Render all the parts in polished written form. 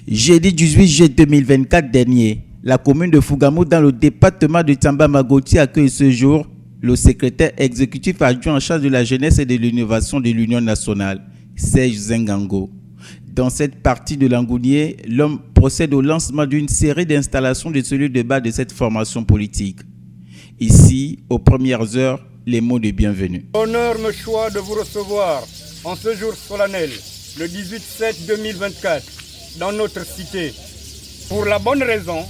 Jeudi 18 juillet 2024 dernier, la commune de Fougamou dans le département de Tamba-Magoti accueille ce jour le secrétaire exécutif adjoint en charge de la jeunesse et de l'innovation de l'Union nationale, Serge Zengango. Dans cette partie de Langounier, l'homme procède au lancement d'une série d'installations de cellules de base de cette formation politique. Ici, aux premières heures, les mots de bienvenue. Honneur me choix de vous recevoir en ce jour solennel, le 18/7/2024, dans notre cité, pour la bonne raison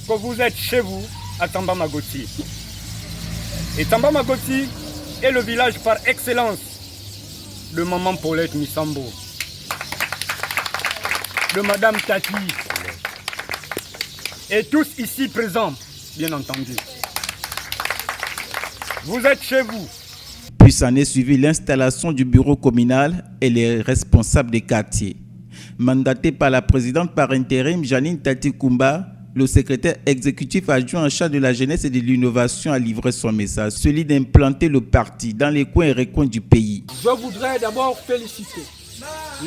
que vous êtes chez vous à Tamba-Magoti. Et Tamba-Magoti est le village par excellence de Maman Paulette Missambo, de Madame Tati, et tous ici présents, bien entendu. Vous êtes chez vous. Puis s'en est suivi l'installation du bureau communal et les responsables des quartiers. Mandaté par la présidente par intérim Janine Tati Kumba, le secrétaire exécutif adjoint en charge de la jeunesse et de l'innovation a livré son message, celui d'implanter le parti dans les coins et recoins du pays. Je voudrais d'abord féliciter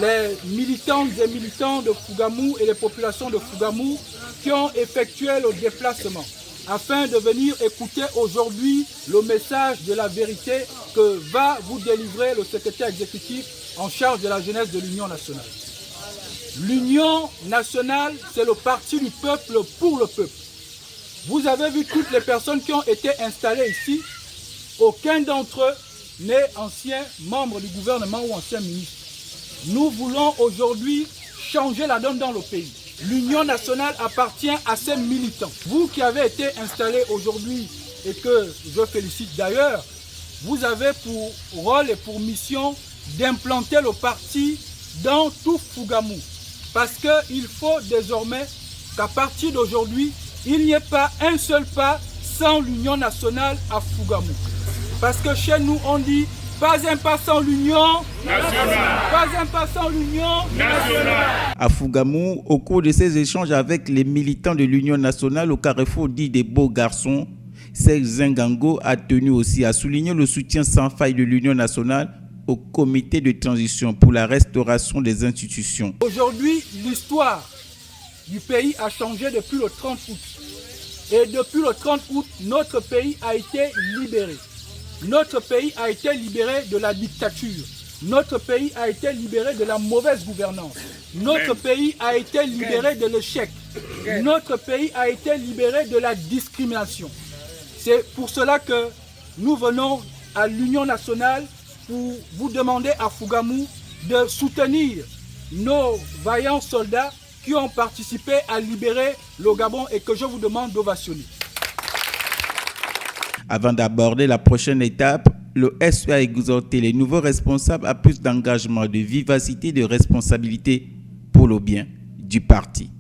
les militantes et militants de Fougamou et les populations de Fougamou qui ont effectué le déplacement afin de venir écouter aujourd'hui le message de la vérité que va vous délivrer le secrétaire exécutif en charge de la jeunesse de l'Union nationale. L'Union nationale, c'est le parti du peuple pour le peuple. Vous avez vu toutes les personnes qui ont été installées ici. Aucun d'entre eux n'est ancien membre du gouvernement ou ancien ministre. Nous voulons aujourd'hui changer la donne dans le pays. L'Union nationale appartient à ses militants. Vous qui avez été installés aujourd'hui et que je félicite d'ailleurs, vous avez pour rôle et pour mission d'implanter le parti dans tout Fougamou. Parce qu'il faut désormais qu'à partir d'aujourd'hui, il n'y ait pas un seul pas sans l'Union nationale à Fougamou. Parce que chez nous, on dit pas un pas sans l'Union nationale. Pas un pas sans l'Union nationale. À Fougamou, au cours de ces échanges avec les militants de l'Union nationale au carrefour dit des beaux garçons, Serge Zengango a tenu aussi à souligner le soutien sans faille de l'Union nationale au comité de transition pour la restauration des institutions. Aujourd'hui, l'histoire du pays a changé depuis le 30 août. Et depuis le 30 août, notre pays a été libéré. Notre pays a été libéré de la dictature. Notre pays a été libéré de la mauvaise gouvernance. Notre pays a été libéré de l'échec. Notre pays a été libéré de la discrimination. C'est pour cela que nous venons à l'Union nationale pour vous demander à Fougamou de soutenir nos vaillants soldats qui ont participé à libérer le Gabon et que je vous demande d'ovationner. Avant d'aborder la prochaine étape, le SE a exhorté les nouveaux responsables à plus d'engagement, de vivacité et de responsabilité pour le bien du parti.